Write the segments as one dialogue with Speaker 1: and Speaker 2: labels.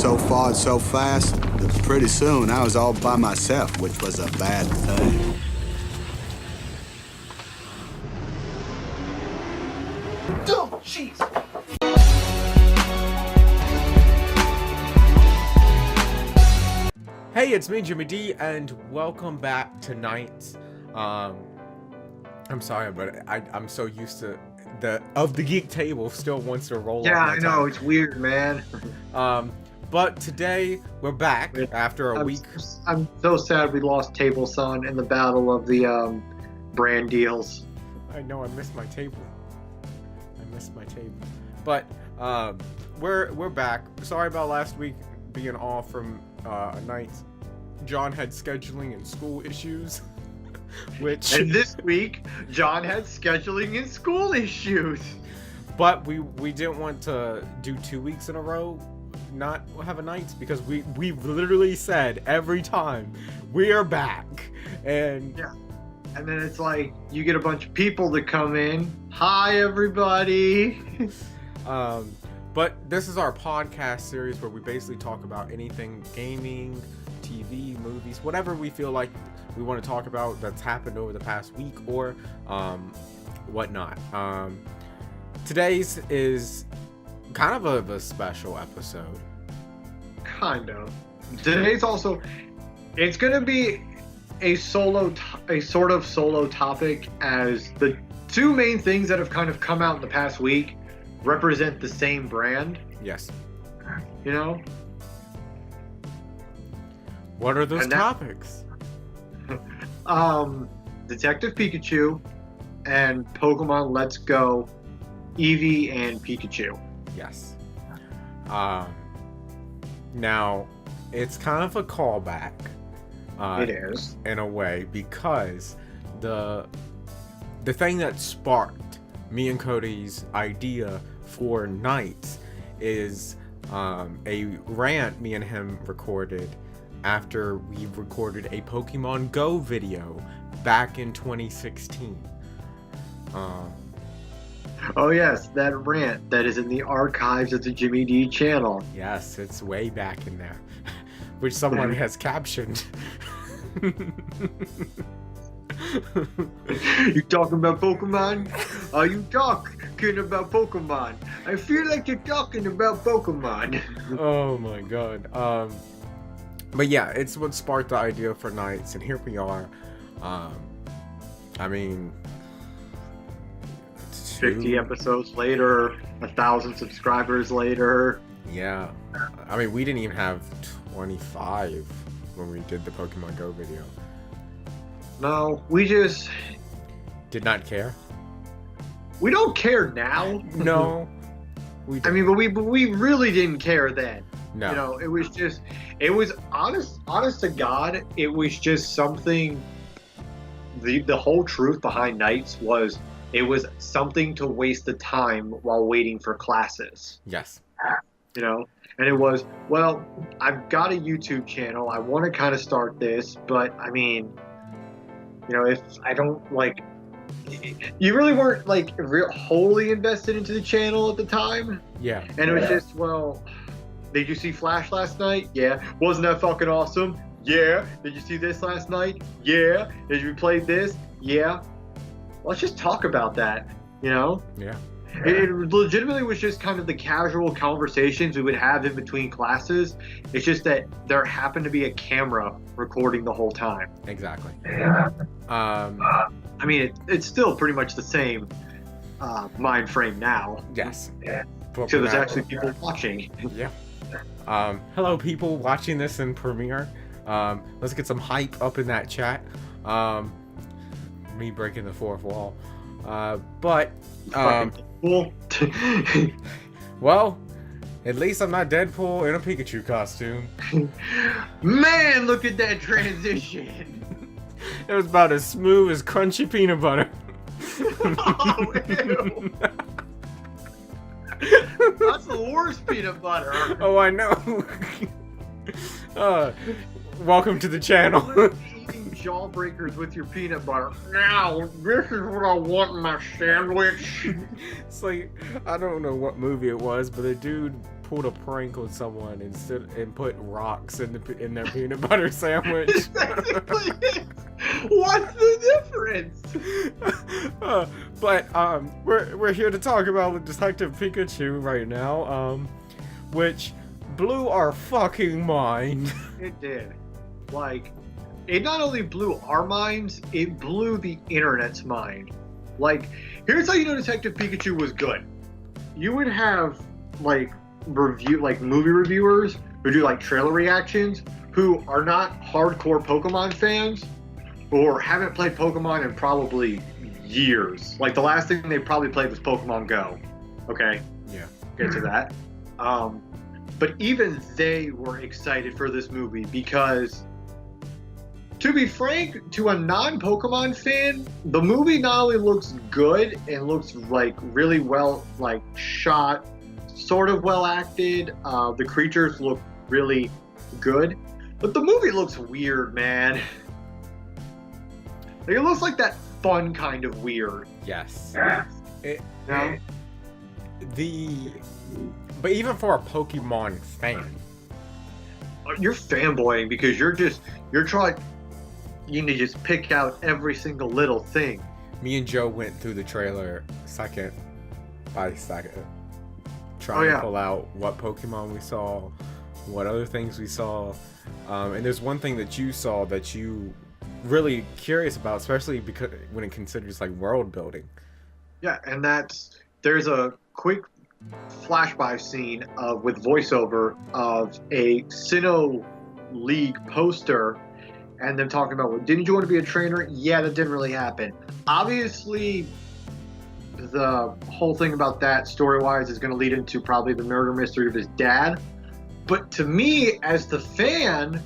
Speaker 1: so far and so fast that pretty soon I was all by myself, which was a bad thing.
Speaker 2: Oh, jeez.
Speaker 3: Hey, it's me, Jimmy D, and welcome back tonight. I'm sorry, but I'm so used to the Geek table still wants to roll.
Speaker 2: Yeah,
Speaker 3: off my
Speaker 2: I know,
Speaker 3: tongue.
Speaker 2: it's weird, man.
Speaker 3: But today we're back after a week.
Speaker 2: I'm so sad we lost Table Sun in the battle of the brand deals.
Speaker 3: I know, I missed my table. But we're back. Sorry about last week being off from a night. John had scheduling and school issues.
Speaker 2: And this week, John had scheduling and school issues.
Speaker 3: But we didn't want to do 2 weeks in a row not have a night, because we literally said every time we are back. And
Speaker 2: yeah. And then it's like you get a bunch of people to come in. Hi, everybody.
Speaker 3: But this is our podcast series where we basically talk about anything gaming, TV, movies, whatever we feel like we want to talk about that's happened over the past week or whatnot. Today's is kind of a special episode.
Speaker 2: Kind of. Today's also, it's going to be a sort of solo topic, as the two main things that have kind of come out in the past week represent the same brand.
Speaker 3: Yes.
Speaker 2: You know?
Speaker 3: What are those topics?
Speaker 2: Detective Pikachu and Pokemon Let's Go, Eevee and Pikachu.
Speaker 3: Yes. Now, it's kind of a callback.
Speaker 2: It is.
Speaker 3: In a way, because the thing that sparked me and Cody's idea for nights is a rant me and him recorded after we recorded a Pokemon Go video back in 2016.
Speaker 2: Oh yes, that rant that is in the archives of the Jimmy D channel.
Speaker 3: Yes, it's way back in there, which someone has captioned.
Speaker 2: You talking about Pokemon? Are you talking about Pokemon? I feel like you're talking about Pokemon.
Speaker 3: Oh my god. But yeah, it's what sparked the idea for nights, and here we are. I mean,
Speaker 2: 50 episodes later, 1,000 subscribers later.
Speaker 3: Yeah. I mean, we didn't even have 25 when we did the Pokemon Go video.
Speaker 2: No, we just
Speaker 3: did not care.
Speaker 2: We don't care now.
Speaker 3: No. We don't.
Speaker 2: I mean, but we really didn't care then.
Speaker 3: No.
Speaker 2: You know, it was honest to God, it was just something. The whole truth behind nights was it was something to waste the time while waiting for classes.
Speaker 3: Yes.
Speaker 2: You know, and it was, well, I've got a YouTube channel. I want to kind of start this, but I mean, you know, if I don't like, you really weren't like wholly invested into the channel at the time.
Speaker 3: Yeah.
Speaker 2: And it was just, well, did you see Flash last night? Yeah. Wasn't that fucking awesome? Yeah. Did you see this last night? Yeah. Did you play this? Yeah. Let's just talk about that, you know?
Speaker 3: Yeah.
Speaker 2: It legitimately was just kind of the casual conversations we would have in between classes. It's just that there happened to be a camera recording the whole time.
Speaker 3: Exactly.
Speaker 2: I mean, it's still pretty much the same mind frame now.
Speaker 3: Yes.
Speaker 2: So there's actually people watching.
Speaker 3: Yeah. Hello, people watching this in Premiere. Let's get some hype up in that chat. Me breaking the fourth wall. But
Speaker 2: Cool.
Speaker 3: well, at least I'm not Deadpool in a Pikachu costume.
Speaker 2: Man, look at that transition.
Speaker 3: It was about as smooth as crunchy peanut butter.
Speaker 2: Oh, ew. That's the worst peanut butter.
Speaker 3: Oh, I know. Welcome to the channel.
Speaker 2: Eating jawbreakers with your peanut butter. Now, this is what I want in my sandwich.
Speaker 3: It's like, I don't know what movie it was, but the dude pulled a prank on someone and put rocks in their peanut butter sandwich.
Speaker 2: What's the difference?
Speaker 3: But we're here to talk about Detective Pikachu right now, which blew our fucking mind.
Speaker 2: It did. Like, it not only blew our minds, it blew the internet's mind. Like, here's how you know Detective Pikachu was good. You would have like movie reviewers who do like trailer reactions who are not hardcore Pokemon fans or haven't played Pokemon in probably years. Like the last thing they probably played was Pokemon Go. Okay?
Speaker 3: Yeah.
Speaker 2: Get to that. But even they were excited for this movie because, to be frank, to a non-Pokemon fan, the movie not only looks good and looks like really well like shot, sort of well acted, the creatures look really good, but the movie looks weird, man. Like, it looks like that fun kind of weird.
Speaker 3: Yes.
Speaker 2: No?
Speaker 3: But even for a Pokemon fan,
Speaker 2: You're fanboying because you're trying. You need to just pick out every single little thing.
Speaker 3: me and Joe went through the trailer second by second, trying to pull out what Pokemon we saw, what other things we saw, and there's one thing that you saw that you really curious about, especially because when it considers like world building.
Speaker 2: Yeah, and there's a quick flashby scene with voiceover of a Sinnoh League poster and them talking about, well, didn't you want to be a trainer? Yeah, that didn't really happen. Obviously, the whole thing about that story-wise is going to lead into probably the murder mystery of his dad. But to me, as the fan,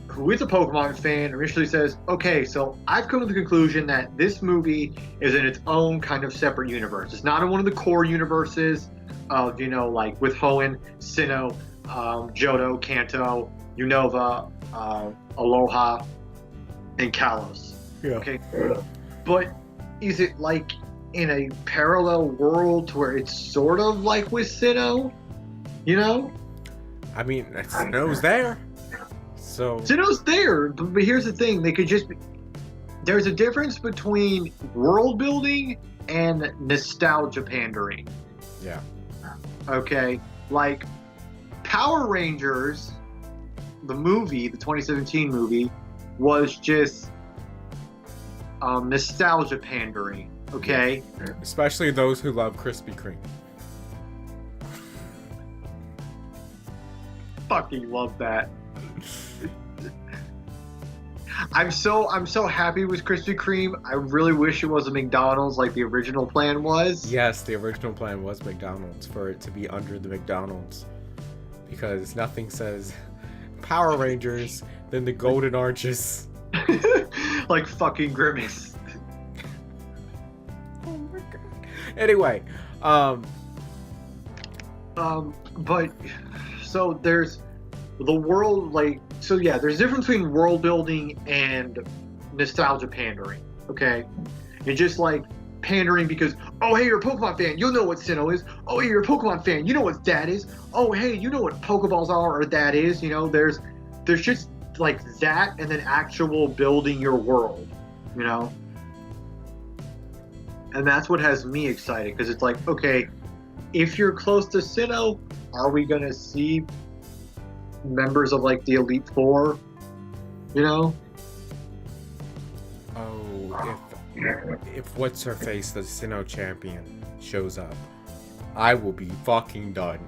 Speaker 2: who is a Pokemon fan, initially says, okay, so I've come to the conclusion that this movie is in its own kind of separate universe. It's not in one of the core universes of, like with Hoenn, Sinnoh, Johto, Kanto, Unova, Aloha, and Kalos.
Speaker 3: Yeah.
Speaker 2: Okay. But is it like in a parallel world to where it's sort of like with Sinnoh?
Speaker 3: I mean, Sinnoh's there. So
Speaker 2: Sinnoh's there, but here's the thing: they could just there's a difference between world building and nostalgia pandering.
Speaker 3: Yeah.
Speaker 2: Okay, like Power Rangers, the movie, the 2017 movie, was just nostalgia pandering. Okay.
Speaker 3: Especially those who love Krispy Kreme.
Speaker 2: Fucking love that. I'm so happy with Krispy Kreme. I really wish it was a McDonald's like the original plan was.
Speaker 3: Yes, the original plan was McDonald's, for it to be under the McDonald's, because nothing says Power Rangers than the Golden Arches.
Speaker 2: Like fucking Grimace.
Speaker 3: Oh my god. Anyway,
Speaker 2: but so there's the world, like, so yeah, there's a difference between world building and nostalgia pandering. Okay, and just like pandering because, oh hey, you're a Pokemon fan, you'll know what Sinnoh is. Oh hey, you're a Pokemon fan, you know what that is. Oh hey, you know what Pokeballs are or that is. There's just like that, and then actual building your world. And that's what has me excited, because it's like, okay, if you're close to Sinnoh, are we gonna see members of like the Elite Four?
Speaker 3: Oh, if what's her face, the Sinnoh champion, shows up, I will be fucking done.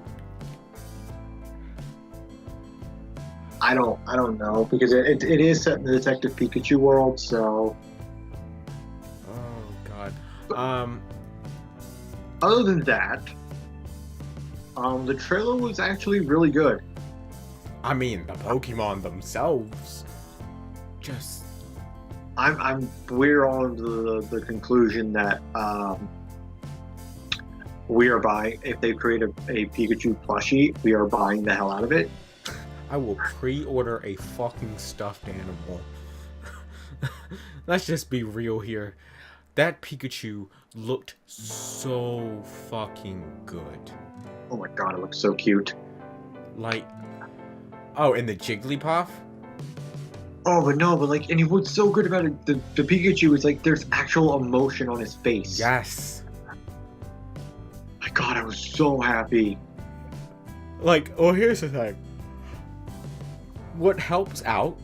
Speaker 2: I don't know, because it is set in the Detective Pikachu world, so.
Speaker 3: Oh god.
Speaker 2: Other than that, the trailer was actually really good.
Speaker 3: I mean, the Pokemon themselves, just.
Speaker 2: We're on the conclusion that we are buying, if they create a Pikachu plushie, we are buying the hell out of it.
Speaker 3: I will pre-order a fucking stuffed animal. Let's just be real here. That Pikachu looked so fucking good.
Speaker 2: Oh my god, it looks so cute.
Speaker 3: Like, oh, and the Jigglypuff?
Speaker 2: Oh, but like, and what's so good about it, the Pikachu is like there's actual emotion on his face.
Speaker 3: Yes.
Speaker 2: My God, I was so happy.
Speaker 3: Like, oh, here's the thing. What helps out,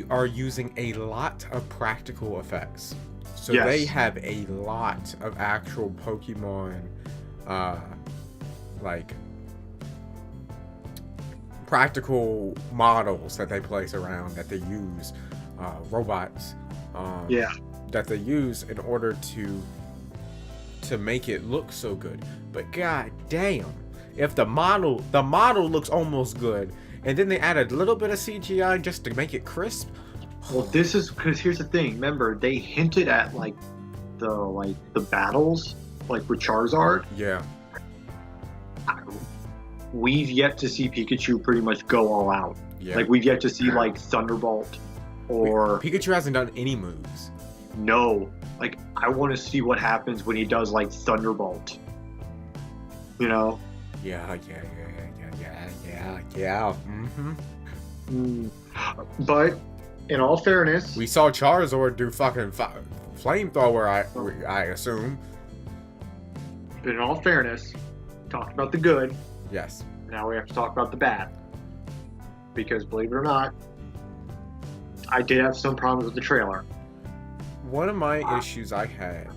Speaker 3: are using a lot of practical effects. So
Speaker 2: Yes.
Speaker 3: they have a lot of actual Pokemon, like, practical models that they place around, that they use, robots,
Speaker 2: Yeah.
Speaker 3: that they use in order to make it look so good. But god damn, if the model looks almost good, and then they add a little bit of CGI just to make it crisp.
Speaker 2: Well, this is because here's the thing. Remember, they hinted at the battles, like with Charizard.
Speaker 3: Yeah.
Speaker 2: We've yet to see Pikachu pretty much go all out.
Speaker 3: Yeah.
Speaker 2: Like we've yet to see like Thunderbolt or
Speaker 3: Pikachu hasn't done any moves.
Speaker 2: no. Like I want to see what happens when he does like Thunderbolt. You know?
Speaker 3: Yeah. Mm-hmm.
Speaker 2: But in all fairness,
Speaker 3: We saw Charizard do fucking flamethrower, I assume.
Speaker 2: but in all fairness, talked about the good.
Speaker 3: Yes.
Speaker 2: Now we have to talk about the bad. Because believe it or not, I did have some problems with the trailer.
Speaker 3: One of my issues I had,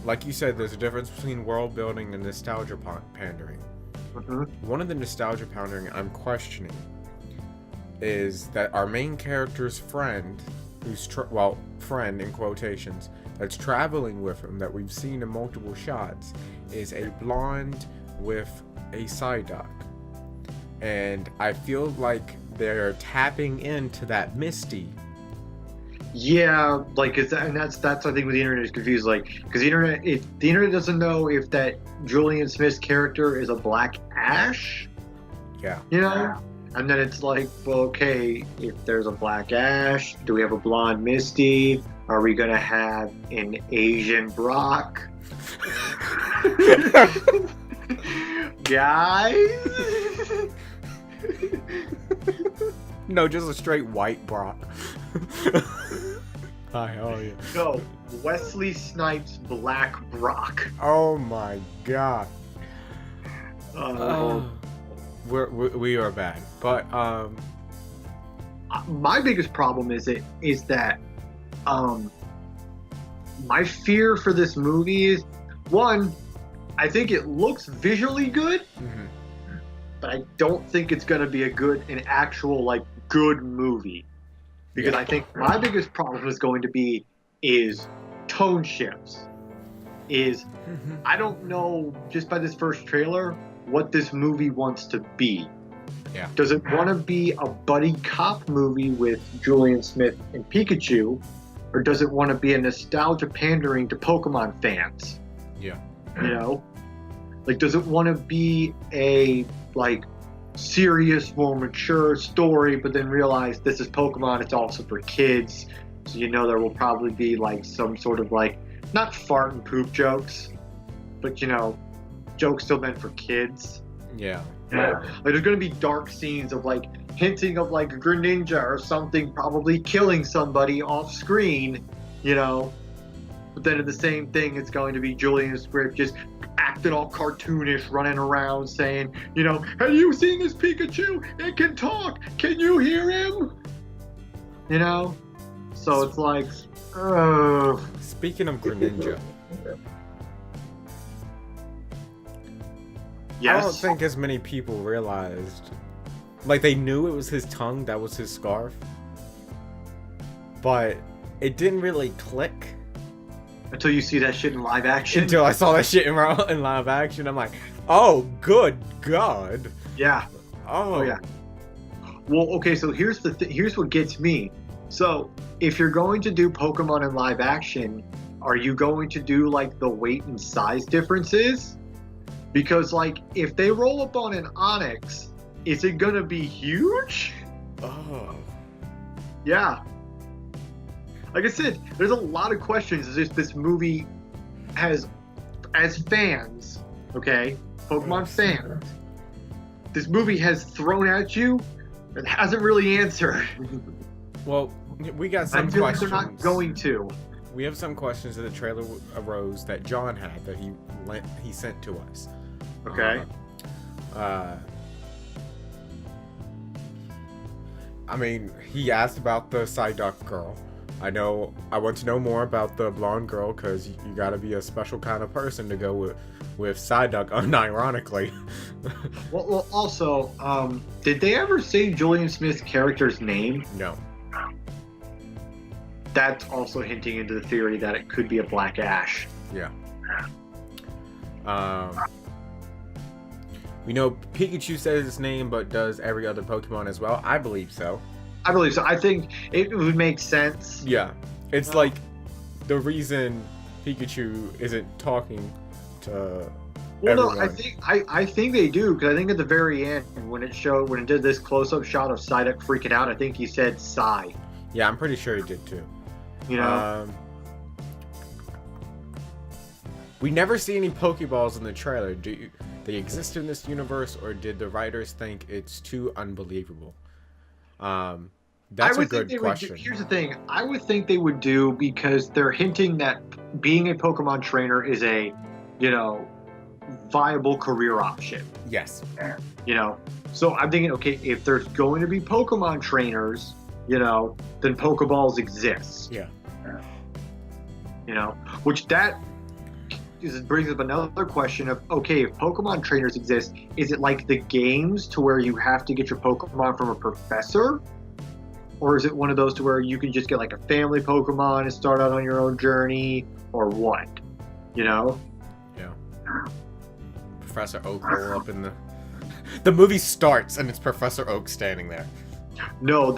Speaker 3: like you said, there's a difference between world building and nostalgia pandering.
Speaker 2: Mm-hmm.
Speaker 3: One of the nostalgia pandering I'm questioning is that our main character's friend, who's friend in quotations, that's traveling with him, that we've seen in multiple shots, is a blonde with a Psyduck. And I feel like they're tapping into that Misty.
Speaker 2: Yeah, like that's I think where the internet is confused. Like, because the internet doesn't know if that Julian Smith's character is a Black Ash.
Speaker 3: Yeah.
Speaker 2: You know, and then it's like, well, okay, if there's a Black Ash, do we have a blonde Misty? Are we gonna have an Asian Brock? Guys.
Speaker 3: No, just a straight white Brock. Hi, how are you?
Speaker 2: No, Wesley Snipes Black Brock.
Speaker 3: Oh my god.
Speaker 2: Uh,
Speaker 3: We are bad, but
Speaker 2: my biggest problem is that my fear for this movie is, one, I think it looks visually good, but I don't think it's going to be an actual like good movie, because I think my biggest problem is going to be tone shifts. I don't know just by this first trailer what this movie wants to be.
Speaker 3: Yeah.
Speaker 2: Does it want to be a buddy cop movie with Julian Smith and Pikachu, or does it want to be a nostalgia pandering to Pokemon fans?
Speaker 3: Yeah.
Speaker 2: You know, like, does it want to be a like serious, more mature story, but then realize this is Pokemon, it's also for kids, so you know there will probably be like some sort of like not fart and poop jokes, but you know, jokes still meant for kids.
Speaker 3: Yeah.
Speaker 2: Like there's gonna be dark scenes of like hinting of like Greninja or something probably killing somebody off screen, you know. But then in the same thing, it's going to be Julian Smith just acting all cartoonish, running around saying, you know, have you seen this Pikachu? It can talk. Can you hear him? You know. So it's like,
Speaker 3: Speaking of Greninja,
Speaker 2: yes.
Speaker 3: I don't think as many people realized. Like, they knew it was his tongue, that was his scarf. But it didn't really click.
Speaker 2: Until you see that shit in live action.
Speaker 3: Until I saw that shit in live action. I'm like, oh, good God.
Speaker 2: Yeah.
Speaker 3: Oh,
Speaker 2: yeah. Well, okay, so here's what gets me. So, if you're going to do Pokemon in live action, are you going to do, like, the weight and size differences? Because, like, if they roll up on an Onix, is it gonna be huge?
Speaker 3: Oh.
Speaker 2: Yeah. Like I said, there's a lot of questions as if this movie has, as fans, okay, Pokemon fans, this movie has thrown at you and hasn't really answered.
Speaker 3: Well, we got some
Speaker 2: I feel like
Speaker 3: questions.
Speaker 2: they're not going to.
Speaker 3: We have some questions that the trailer arose that John had that he sent to us.
Speaker 2: Okay.
Speaker 3: I mean, he asked about the Psyduck girl. I want to know more about the blonde girl because you gotta be a special kind of person to go with Psyduck, unironically.
Speaker 2: Well, also, did they ever say Julian Smith's character's name?
Speaker 3: No.
Speaker 2: That's also hinting into the theory that it could be a Black Ash.
Speaker 3: Yeah. We know Pikachu says his name, but does every other Pokemon as well? I believe so.
Speaker 2: I believe so. I think it would make sense.
Speaker 3: Yeah. It's like the reason Pikachu isn't talking to everyone.
Speaker 2: No, I think they do, because I think at the very end when it did this close-up shot of Psyduck freaking out, I think he said Psy.
Speaker 3: Yeah, I'm pretty sure he did too.
Speaker 2: You know.
Speaker 3: We never see any Pokeballs in the trailer. Do they exist in this universe, or did the writers think it's too unbelievable? That's a good question.
Speaker 2: Here's the thing. I would think they would do, because they're hinting that being a Pokemon trainer is a, viable career option.
Speaker 3: Yes.
Speaker 2: So I'm thinking, okay, if there's going to be Pokemon trainers, then Pokeballs exists.
Speaker 3: Yeah.
Speaker 2: Which brings up another question of, okay, if Pokemon trainers exist, is it like the games to where you have to get your Pokemon from a professor? Or is it one of those to where you can just get like a family Pokemon and start out on your own journey, or what?
Speaker 3: Yeah. Professor Oak roll up in the movie starts and it's Professor Oak standing there.
Speaker 2: No,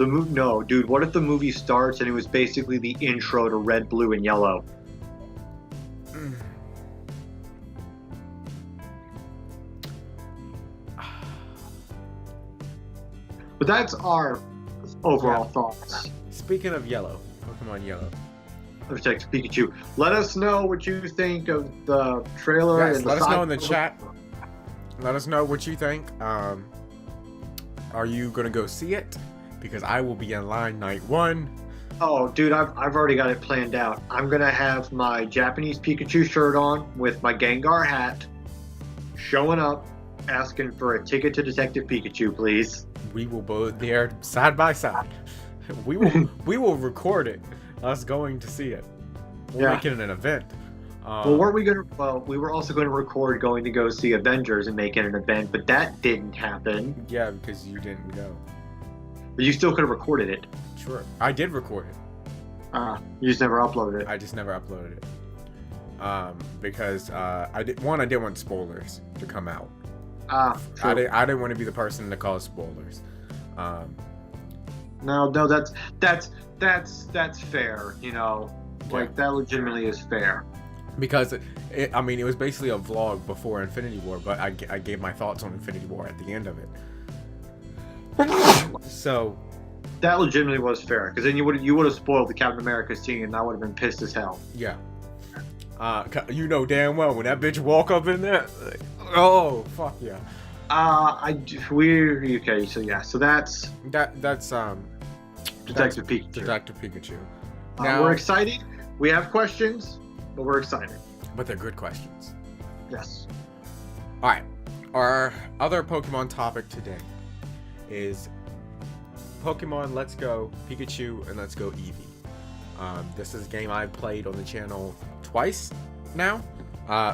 Speaker 2: dude. What if the movie starts and it was basically the intro to Red, Blue, and Yellow? But that's our overall thoughts.
Speaker 3: Speaking of Yellow, Pokemon Yellow.
Speaker 2: Detective Pikachu. Let us know what you think of the trailer.
Speaker 3: Yes,
Speaker 2: and
Speaker 3: let us know in the chat. Let us know what you think. Are you gonna go see it? Because I will be in line night 1.
Speaker 2: Oh, dude, I've already got it planned out. I'm gonna have my Japanese Pikachu shirt on with my Gengar hat, showing up, asking for a ticket to Detective Pikachu, please.
Speaker 3: We will be there side by side. We will record it. Us going to see it. We'll make it an event.
Speaker 2: We were also going to record going to go see Avengers and make it an event, but that didn't happen.
Speaker 3: Yeah, because you didn't go.
Speaker 2: But you still could have recorded it.
Speaker 3: Sure. I did record it.
Speaker 2: You just never uploaded it.
Speaker 3: I just never uploaded it. Because I didn't want spoilers to come out. I didn't want to be the person to cause spoilers.
Speaker 2: No, that's fair. Like that legitimately is fair.
Speaker 3: Because it was basically a vlog before Infinity War, but I gave my thoughts on Infinity War at the end of it. So
Speaker 2: that legitimately was fair, because then you would have spoiled the Captain America scene, and I would have been pissed as hell.
Speaker 3: Yeah. You know damn well when that bitch walk up in there. Like, oh fuck yeah.
Speaker 2: Okay. So yeah. So that's Detective Pikachu.
Speaker 3: Detective Pikachu.
Speaker 2: Now, we're excited. We have questions, but we're excited.
Speaker 3: But they're good questions.
Speaker 2: Yes.
Speaker 3: All right. Our other Pokemon topic today is Pokemon Let's Go Pikachu and Let's Go Eevee. This is a game I've played on the channel twice now,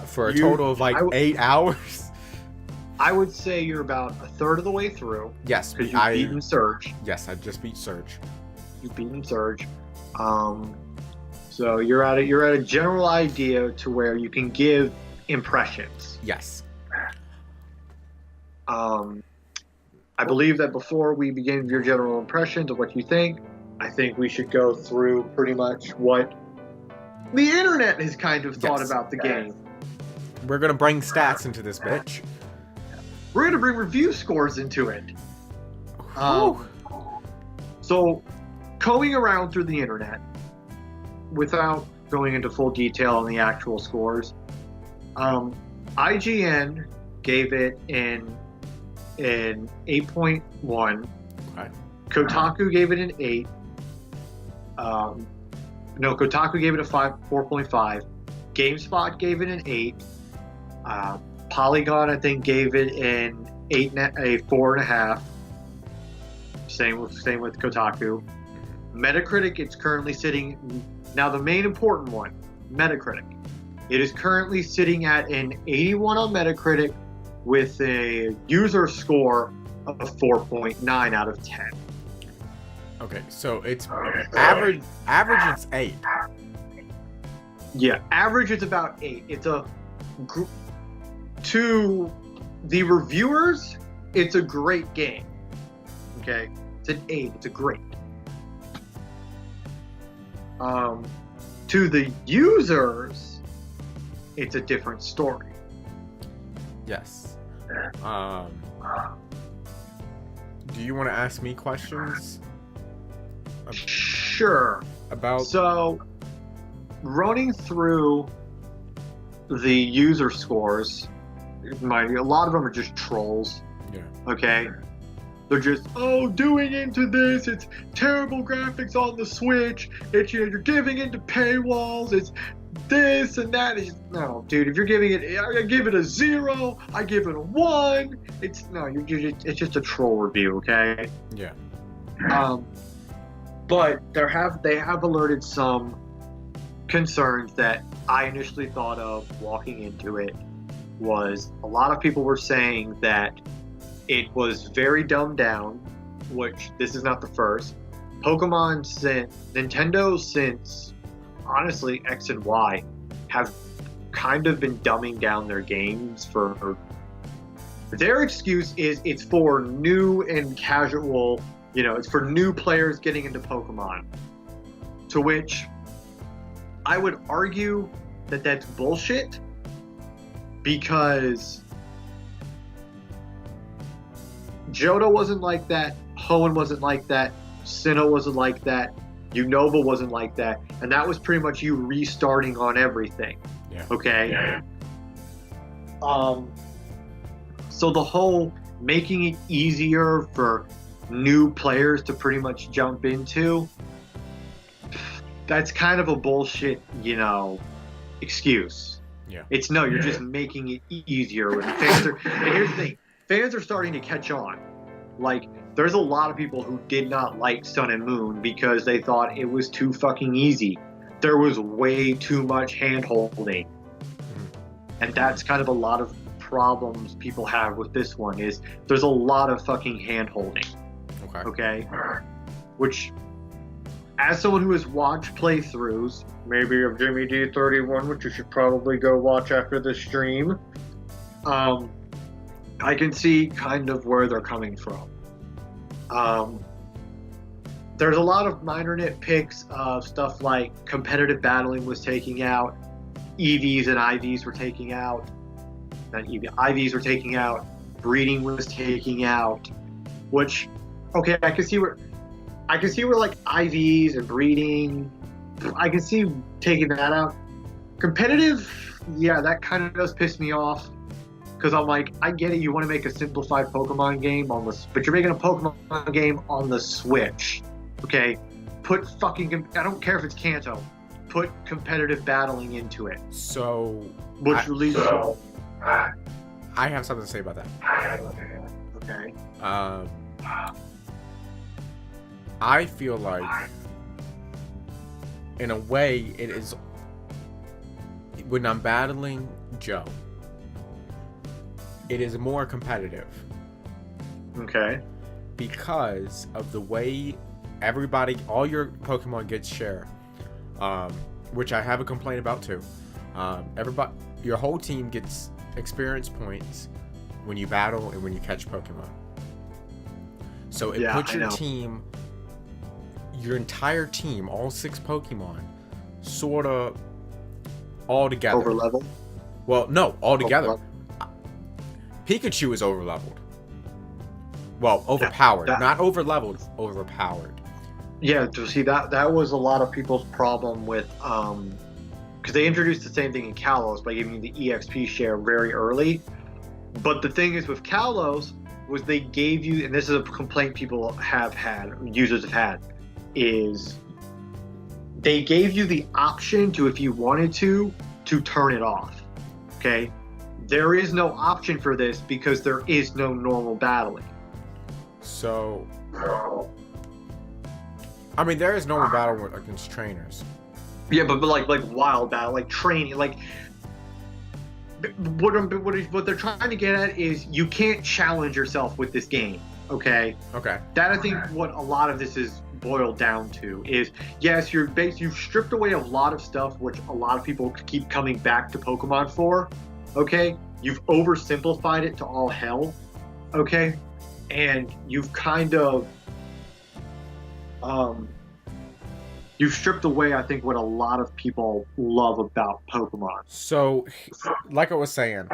Speaker 3: for a total of 8 hours.
Speaker 2: I would say you're about a third of the way through.
Speaker 3: Yes,
Speaker 2: because you've beaten Surge.
Speaker 3: Yes, I just beat Surge.
Speaker 2: You've beaten Surge. So you're at a general idea to where you can give impressions.
Speaker 3: Yes.
Speaker 2: I believe that before we begin your general impressions of what you think, I think we should go through pretty much what the internet has kind of thought about the game.
Speaker 3: We're gonna bring stats into this bitch.
Speaker 2: We're gonna bring review scores into it. So, going around through the internet, without going into full detail on the actual scores, IGN gave it an an 8.1.
Speaker 3: Okay.
Speaker 2: Kotaku gave it an 8. No, Kotaku gave it a 4.5. GameSpot gave it an 8. Polygon, I think, gave it a 4.5. Same with Kotaku. Metacritic, it's currently sitting. Now, the main important one, Metacritic. It is currently sitting at an 81 on Metacritic with a user score of 4.9 out of 10.
Speaker 3: Okay, so it's average. Average is 8.
Speaker 2: Yeah, average is about 8. It's to the reviewers, it's a great game. Okay, it's an 8. It's a great. To the users, it's a different story.
Speaker 3: Yes. Do you want to ask me questions?
Speaker 2: Sure.
Speaker 3: About
Speaker 2: So, running through the user scores, mind you, a lot of them are just trolls.
Speaker 3: Yeah.
Speaker 2: Okay? They're just, doing into this, it's terrible graphics on the Switch, you're giving into paywalls, it's this and that. No, dude, if you're giving it, I give it a 0, I give it a 1, it's just a troll review, okay?
Speaker 3: Yeah.
Speaker 2: But they have alerted some concerns that I initially thought of walking into it. Was a lot of people were saying that it was very dumbed down, which this is not the first. Nintendo since honestly X and Y have kind of been dumbing down their games for their excuse is it's for new and casual, it's for new players getting into Pokemon. To which I would argue that that's bullshit, because Johto wasn't like that, Hoenn wasn't like that, Sinnoh wasn't like that, Unova wasn't like that, and that was pretty much you restarting on everything.
Speaker 3: Yeah.
Speaker 2: Okay? Yeah. So the whole making it easier for new players to pretty much jump into, that's kind of a bullshit, excuse.
Speaker 3: Yeah.
Speaker 2: You're just making it easier. And here's the thing, fans are starting to catch on. Like, there's a lot of people who did not like Sun and Moon because they thought it was too fucking easy. There was way too much hand-holding. And that's kind of a lot of problems people have with this one, is there's a lot of fucking hand-holding. Okay? Which, as someone who has watched playthroughs, maybe of Jimmy D31, which you should probably go watch after the stream, I can see kind of where they're coming from. There's a lot of minor nitpicks of stuff like competitive battling was taking out, EVs and IVs were taking out, IVs were taking out, breeding was taking out, which, okay, I can see where like IVs and breeding, I can see taking that out. Competitive, yeah, that kind of does piss me off. Because I'm like, I get it, you want to make a simplified Pokemon game but you're making a Pokemon game on the Switch. Okay? Put fucking, I don't care if it's Kanto, put competitive battling into it.
Speaker 3: So,
Speaker 2: I
Speaker 3: have something to say about that.
Speaker 2: Okay.
Speaker 3: I feel like, in a way, it is, when I'm battling Joe, it is more competitive.
Speaker 2: Okay.
Speaker 3: Because of the way all your Pokemon get share, which I have a complaint about too. Your whole team gets experience points when you battle and when you catch Pokemon. So it puts your entire team, all 6 Pokemon, sort of all together.
Speaker 2: Over level?
Speaker 3: Well, no, all together. Pikachu is over-leveled. Well, overpowered. Not over-leveled, overpowered.
Speaker 2: Yeah, to see, that was a lot of people's problem with, because they introduced the same thing in Kalos by giving you the EXP share very early. But the thing is with Kalos, was they gave you, and this is a complaint people have had, users have had, is they gave you the option to, if you wanted to turn it off. Okay? There is no option for this because there is no normal battling.
Speaker 3: So, I mean, there is normal battle against trainers.
Speaker 2: Yeah, but like wild battle, like training, like what they're trying to get at is you can't challenge yourself with this game. Okay.
Speaker 3: Okay.
Speaker 2: That, I think, what a lot of this is boiled down to is, yes, you've stripped away a lot of stuff which a lot of people keep coming back to Pokemon for. Okay. You've oversimplified it to all hell. Okay. And you've kind of you've stripped away, I think, what a lot of people love about Pokemon.
Speaker 3: So, like I was saying,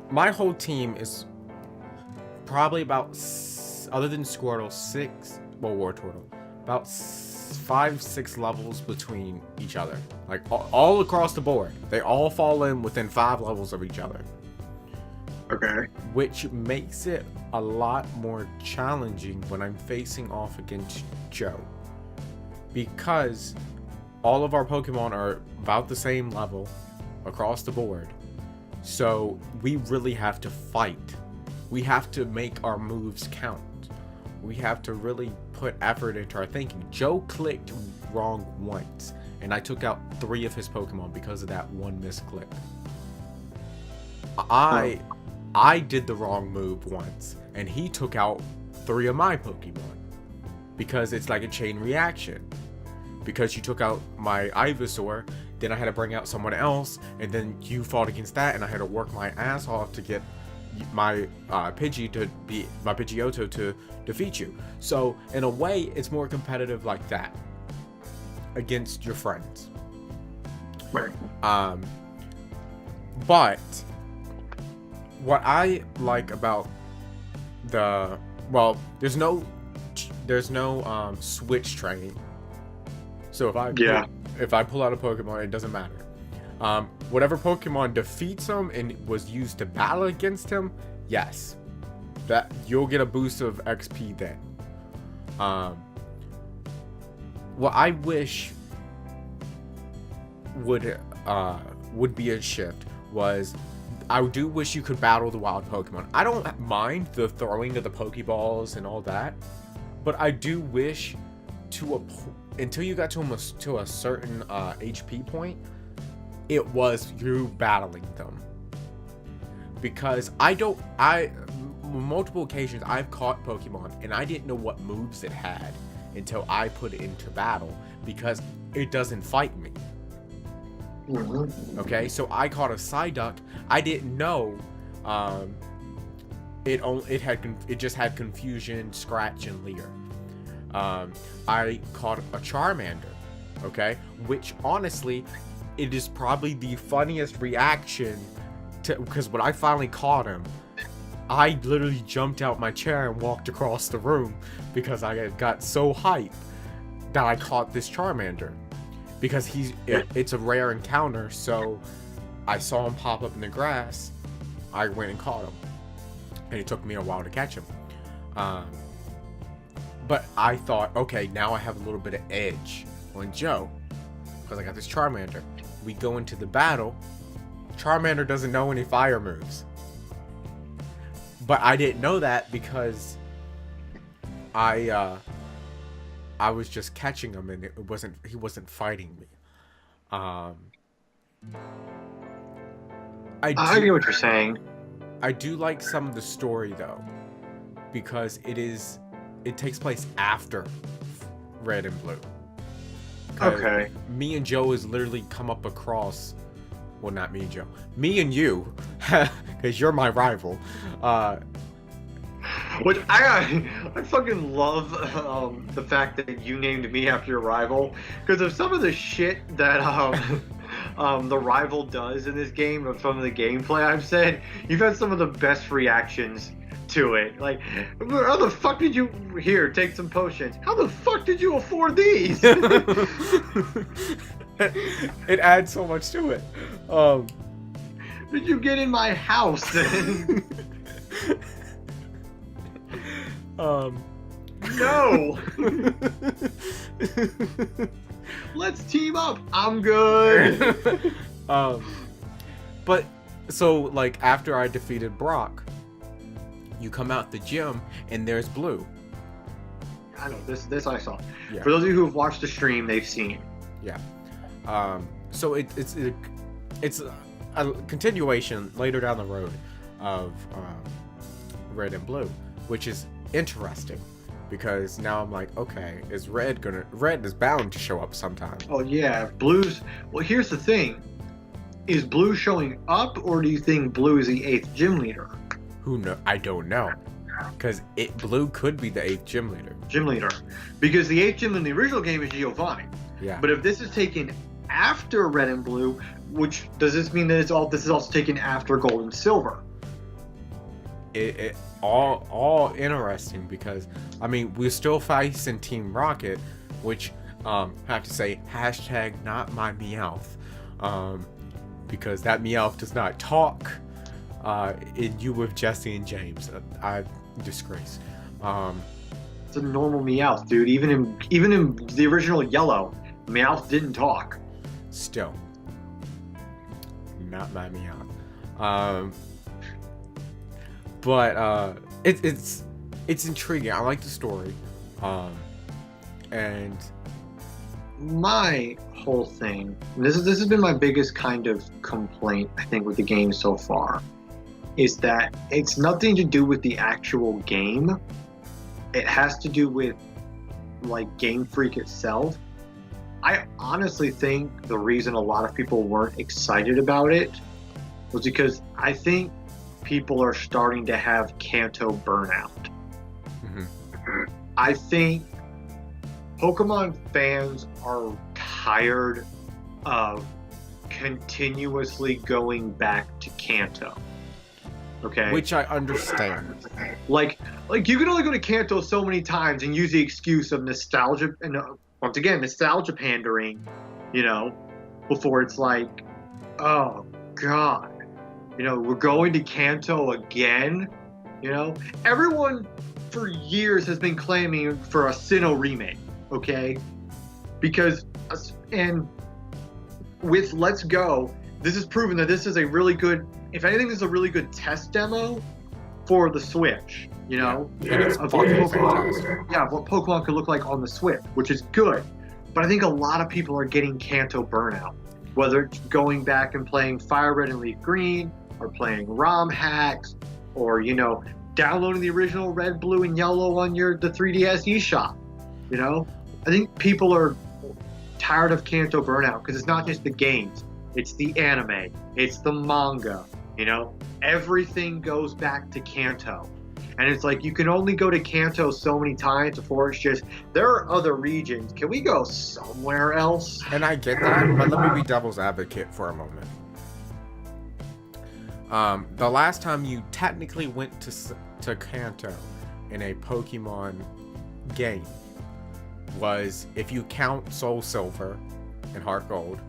Speaker 3: my whole team is probably about, other than Squirtle, Wartortle, about 5-6 levels between each other. Like, all across the board. They all fall in within 5 levels of each other.
Speaker 2: Okay.
Speaker 3: Which makes it a lot more challenging when I'm facing off against Joe. Because all of our Pokemon are about the same level across the board. So we really have to fight. We have to make our moves count. We have to really put effort into our thinking. Joe clicked wrong once, and I took out 3 of his Pokemon because of that one misclick. I did the wrong move once, and he took out 3 of my Pokemon. Because it's like a chain reaction. Because you took out my Ivysaur, then I had to bring out someone else, and then you fought against that, and I had to work my ass off to get my Pidgeotto to defeat you. So in a way, it's more competitive like that against your friends.
Speaker 2: Right.
Speaker 3: But what I like about there's no switch training. So if I pull out a Pokemon, it doesn't matter. Whatever Pokemon defeats him and was used to battle against him, yes, that you'll get a boost of XP then. What I wish would be a shift was, I do wish you could battle the wild Pokemon. I don't mind the throwing of the Pokeballs and all that, but I do wish until you got to a certain HP point, it was you battling them. Because multiple occasions I've caught Pokemon and I didn't know what moves it had until I put it into battle, because it doesn't fight me.
Speaker 2: Mm-hmm.
Speaker 3: Okay, so I caught a Psyduck. I didn't know it just had Confusion, Scratch, and Leer. I caught a Charmander, okay, which honestly, it is probably the funniest reaction because when I finally caught him, I literally jumped out my chair and walked across the room because I got so hyped that I caught this Charmander, because it's a rare encounter. So I saw him pop up in the grass, I went and caught him, and it took me a while to catch him. But I thought, okay, now I have a little bit of edge on Joe because I got this Charmander. We go into the battle. Charmander doesn't know any fire moves. But I didn't know that because I was just catching him, and he wasn't fighting me. I
Speaker 2: get what you're saying.
Speaker 3: I do like some of the story though, because it takes place after Red and Blue.
Speaker 2: Okay.
Speaker 3: Me and Joe has literally come up across, well, not me and Joe, me and you, because you're my rival.
Speaker 2: Which I fucking love the fact that you named me after your rival, because of some of the shit that the rival does in this game, and some of the gameplay I've said, you've had some of the best reactions to it. Like, how the fuck did you take some potions? How the fuck did you afford these?
Speaker 3: It adds so much to it.
Speaker 2: Did you get in my house? No. Let's team up. I'm good.
Speaker 3: But so like after I defeated Brock, you come out the gym and there's Blue.
Speaker 2: I know this I saw.
Speaker 3: Yeah.
Speaker 2: For those of you who have watched the stream, they've seen.
Speaker 3: Yeah. So it's a continuation later down the road of Red and Blue, which is interesting because now I'm like, okay, Red is bound to show up sometime.
Speaker 2: Oh yeah, Blue's. Well, here's the thing: is Blue showing up, or do you think Blue is the 8th gym leader?
Speaker 3: Who know? I don't know, because Blue could be the 8th gym leader.
Speaker 2: Because the 8th gym in the original game is Giovanni.
Speaker 3: Yeah.
Speaker 2: But if this is taken after Red and Blue, which does this mean that this is also taken after Gold and Silver?
Speaker 3: It all interesting because I mean we're still facing Team Rocket, which have to say hashtag not my Meowth, because that Meowth does not talk. In You with Jesse and James, I disgrace.
Speaker 2: It's a normal Meowth, dude. Even in the original Yellow, Meowth didn't talk.
Speaker 3: Still, not my Meowth. But it's intriguing. I like the story, and
Speaker 2: my whole thing. This has been my biggest kind of complaint, I think, with the game so far, is that it's nothing to do with the actual game. It has to do with like Game Freak itself. I honestly think the reason a lot of people weren't excited about it was because I think people are starting to have Kanto burnout.
Speaker 3: mm-hmm.
Speaker 2: I think Pokemon fans are tired of continuously going back to Kanto. Okay.
Speaker 3: Which I understand.
Speaker 2: Like you can only go to Kanto so many times and use the excuse of nostalgia and once again nostalgia pandering, you know, before it's like, oh god, you know, we're going to Kanto again. You know, everyone for years has been claiming for a Sinnoh remake, okay? Because and with Let's Go, this has proven that this is a really good, if anything, this is a really good test demo for the Switch, you know?
Speaker 3: Yeah, it's
Speaker 2: of
Speaker 3: fucking
Speaker 2: what
Speaker 3: fantastic.
Speaker 2: Yeah, what Pokemon could look like on the Switch, which is good. But I think a lot of people are getting Kanto burnout, whether it's going back and playing Fire Red and Leaf Green, or playing ROM hacks, or, you know, downloading the original Red, Blue, and Yellow on the 3DS eShop, you know? I think people are tired of Kanto burnout because it's not just the games, it's the anime, it's the manga, you know? Everything goes back to Kanto. And it's like, you can only go to Kanto so many times before it's just, there are other regions. Can we go somewhere else?
Speaker 3: And I get that, but let me be devil's advocate for a moment. The last time you technically went to Kanto in a Pokemon game was, if you count Soul Silver and Heart Gold,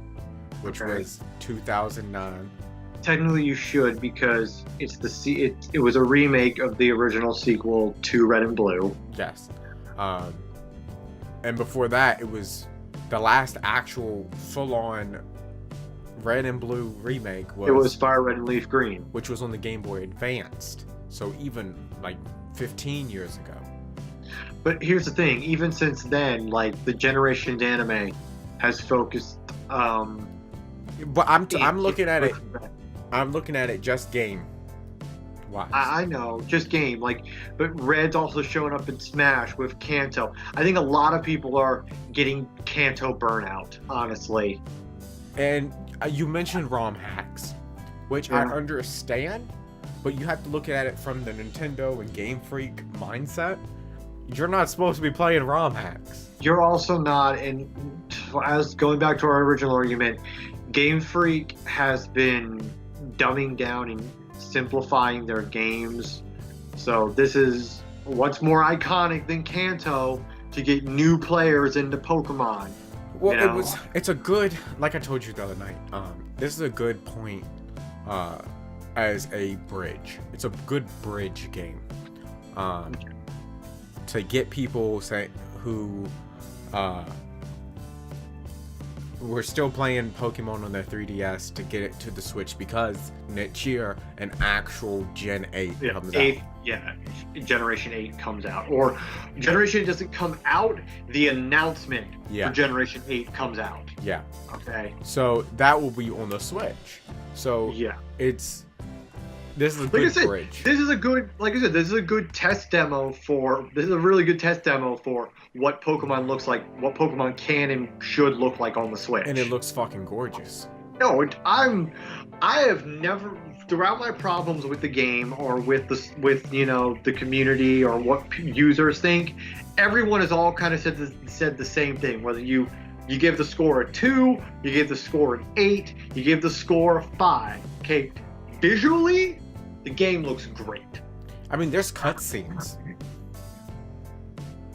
Speaker 3: which was 2009.
Speaker 2: Technically, you should, because it was a remake of the original sequel to Red and Blue.
Speaker 3: Yes. And before that, it was the last actual full-on Red and Blue remake
Speaker 2: It was Fire Red and Leaf Green,
Speaker 3: which was on the Game Boy Advanced. So even like 15 years ago.
Speaker 2: But here's the thing: even since then, like the Generations anime has focused.
Speaker 3: But I'm looking at it. I'm looking at it just game wise.
Speaker 2: I know, just game. Like, but Red's also showing up in Smash with Kanto. I think a lot of people are getting Kanto burnout, honestly.
Speaker 3: And you mentioned ROM hacks, which I understand, but you have to look at it from the Nintendo and Game Freak mindset. You're not supposed to be playing ROM hacks.
Speaker 2: You're also not, and as going back to our original argument, Game Freak has been dumbing down and simplifying their games. So this is what's more iconic than Kanto to get new players into Pokemon.
Speaker 3: Well,
Speaker 2: you know?
Speaker 3: it's a good, like I told you the other night, this is a good point as a bridge. It's a good bridge game. to get people who were still playing Pokemon on their 3DS to get it to the Switch, because next year an actual Gen 8 comes out.
Speaker 2: Yeah, Generation 8 comes out. Or Generation 8 doesn't come out, the announcement for Generation 8 comes out.
Speaker 3: Yeah.
Speaker 2: Okay.
Speaker 3: So that will be on the Switch. So
Speaker 2: yeah,
Speaker 3: this is a good bridge.
Speaker 2: This is a good, like I said, this is a good test demo this is a really good test demo for what Pokemon looks like, what Pokemon can and should look like on the Switch.
Speaker 3: And it looks fucking gorgeous.
Speaker 2: No, I have never, throughout my problems with the game or with the community or what users think, everyone has all kind of said the same thing. Whether you give the score a 2, you give the score an 8, you give the score a 5. Okay, visually, the game looks great.
Speaker 3: I mean, there's cutscenes.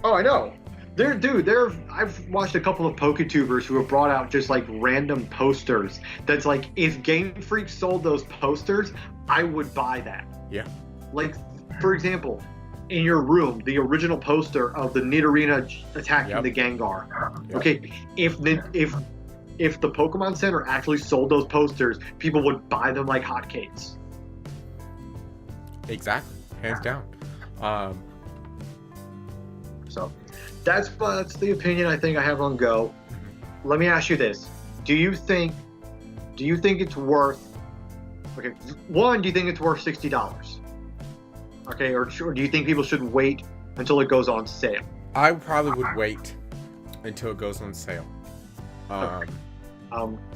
Speaker 2: Oh, I know. I've watched a couple of PokeTubers who have brought out just like random posters. That's like, if Game Freak sold those posters, I would buy that.
Speaker 3: Yeah.
Speaker 2: Like, for example, in your room, the original poster of the Nidorina attacking the Gengar. Yep. Okay, if the Pokemon Center actually sold those posters, people would buy them like hotcakes.
Speaker 3: Exactly, hands down.
Speaker 2: So that's the opinion I think I have on Go. Let me ask you this: Do you think it's worth? Okay, one, do you think it's worth $60? Okay, or do you think people should wait until it goes on sale?
Speaker 3: I probably would wait until it goes on sale.
Speaker 2: Okay.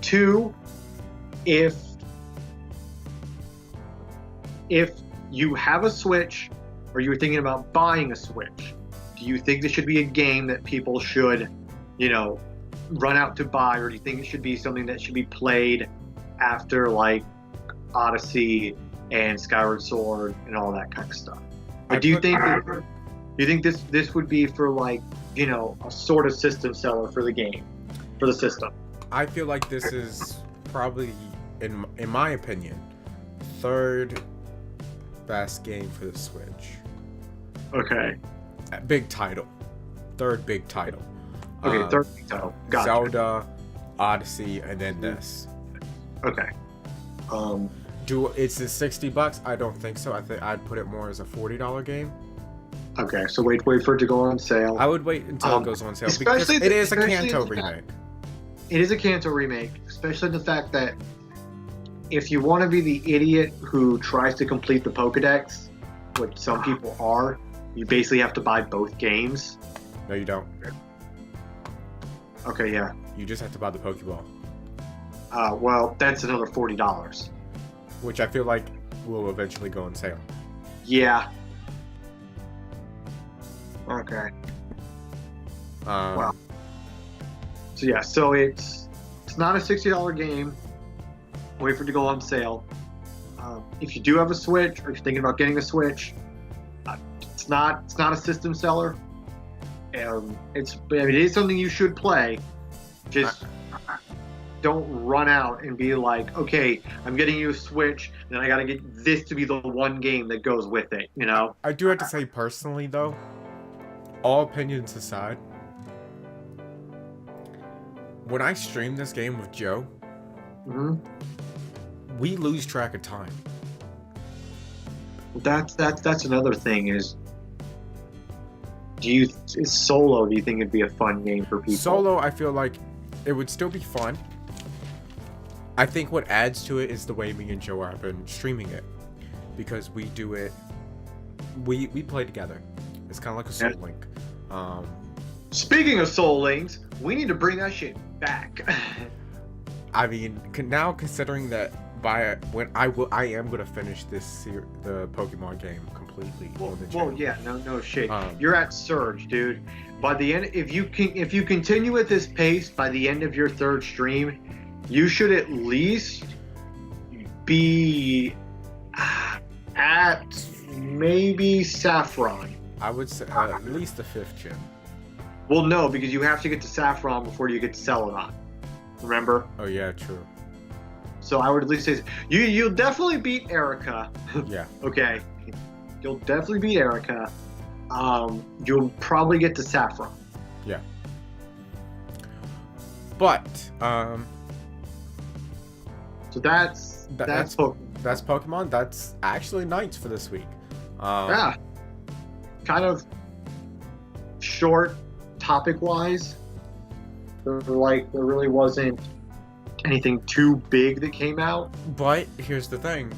Speaker 2: Two, if you have a Switch or you're thinking about buying a Switch, do you think this should be a game that people should, run out to buy, or do you think it should be something that should be played after like Odyssey and Skyward Sword and all that kind of stuff? Or do you think this would be for like, a sort of system seller for the game, for the system?
Speaker 3: I feel like this is probably, in my opinion, third best game for the Switch.
Speaker 2: Okay.
Speaker 3: Big title. Third big title.
Speaker 2: Okay, third big title. Gotcha.
Speaker 3: Zelda, Odyssey, and then this.
Speaker 2: Okay.
Speaker 3: It's $60? I don't think so. I think I'd put it more as a $40 game.
Speaker 2: Okay, so wait for it to go on sale.
Speaker 3: I would wait until it goes on sale, because it is a Kanto remake.
Speaker 2: It is a Kanto remake, especially the fact that if you want to be the idiot who tries to complete the Pokedex, which some people are, you basically have to buy both games.
Speaker 3: No, you don't.
Speaker 2: Okay, yeah.
Speaker 3: You just have to buy the Pokeball.
Speaker 2: Well, that's another $40.
Speaker 3: Which I feel like will eventually go on sale.
Speaker 2: Yeah. Okay.
Speaker 3: Wow.
Speaker 2: So yeah, so it's not a $60 game. Wait for it to go on sale. If you do have a Switch, or if you're thinking about getting a Switch, it's not a system seller. It is something you should play. Just don't run out and be like, okay, I'm getting you a Switch, then I gotta get this to be the one game that goes with it.
Speaker 3: I do have to say, personally though, all opinions aside, when I stream this game with Joe, we lose track of time.
Speaker 2: That's another thing is, do you think it'd be a fun game for people?
Speaker 3: Solo, I feel like it would still be fun. I think what adds to it is the way me and Joe have been streaming it, because we do it, we play together. It's kind of like a Soul Link.
Speaker 2: Speaking of Soul Links, we need to bring that shit back.
Speaker 3: I mean, now considering that I am going to finish the Pokemon game completely on the channel.
Speaker 2: Well, yeah, no shit. You're at Surge, dude. By the end, if you continue at this pace, by the end of your third stream, you should at least be at maybe Saffron.
Speaker 3: I would say at least the 5th gym.
Speaker 2: Well, no, because you have to get to Saffron before you get to Celadon. Remember?
Speaker 3: Oh yeah, true.
Speaker 2: So I would at least say you'll definitely beat Erica.
Speaker 3: Yeah.
Speaker 2: Okay. You'll definitely beat Erica. you'll probably get to Saffron.
Speaker 3: Yeah. But
Speaker 2: So that's Pokemon.
Speaker 3: That's Pokemon. That's actually Nights for this week.
Speaker 2: Yeah. Kind of short topic wise. There really wasn't anything too big that came out.
Speaker 3: But here's the thing.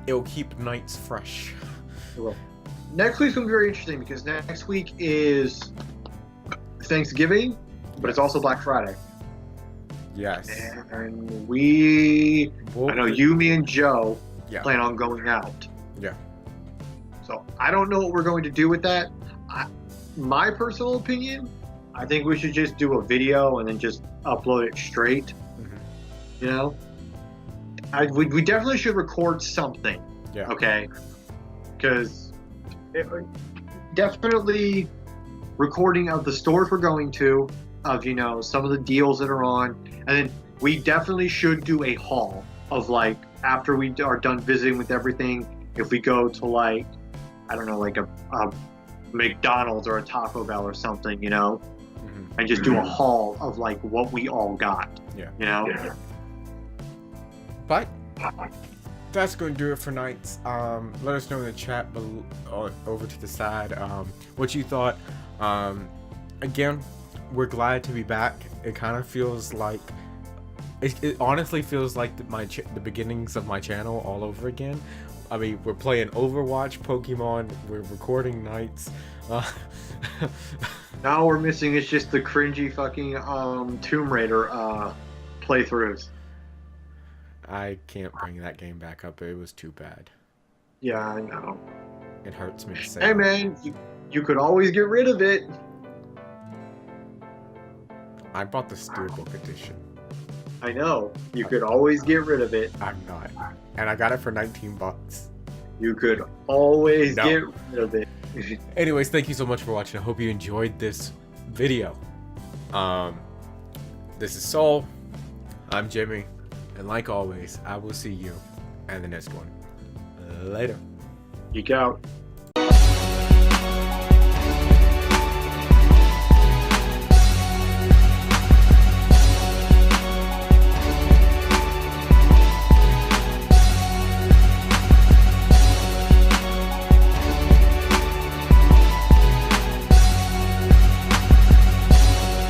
Speaker 3: It'll keep Nights fresh.
Speaker 2: Next week's gonna be very interesting because next week is Thanksgiving, but it's also Black Friday.
Speaker 3: Yes.
Speaker 2: And I know you, me, and Joe plan on going out.
Speaker 3: Yeah.
Speaker 2: So I don't know what we're going to do with that. My personal opinion, I think we should just do a video and then just upload it straight.
Speaker 3: Mm-hmm.
Speaker 2: You know, we definitely should record something.
Speaker 3: Yeah.
Speaker 2: Okay. Because definitely recording of the stores we're going to, of some of the deals that are on, and then we definitely should do a haul of after we are done visiting with everything. If we go to I don't know, a McDonald's or a Taco Bell or something,
Speaker 3: Mm-hmm.
Speaker 2: and just do a haul of what we all got.
Speaker 3: Yeah.
Speaker 2: Yeah.
Speaker 3: But that's going to do it for Nights. Let us know in the chat below, over to the side, what you thought. Again, we're glad to be back. It kind of feels like it honestly feels like the beginnings of my channel all over again. I mean, we're playing Overwatch, Pokemon, we're recording Nights.
Speaker 2: Now we're missing is just the cringy fucking Tomb Raider playthroughs.
Speaker 3: I can't bring that game back up. It was too bad.
Speaker 2: Yeah, I know.
Speaker 3: It hurts me to say.
Speaker 2: Hey man, you could always get rid of it.
Speaker 3: I bought the Steelbook edition.
Speaker 2: I know. You could always get rid of it.
Speaker 3: I'm not. And I got it for $19.
Speaker 2: You could always get rid of it.
Speaker 3: Anyways, thank you so much for watching. I hope you enjoyed this video. This is Soul. I'm Jimmy. And like always, I will see you in the next one. Later.
Speaker 2: Geek out.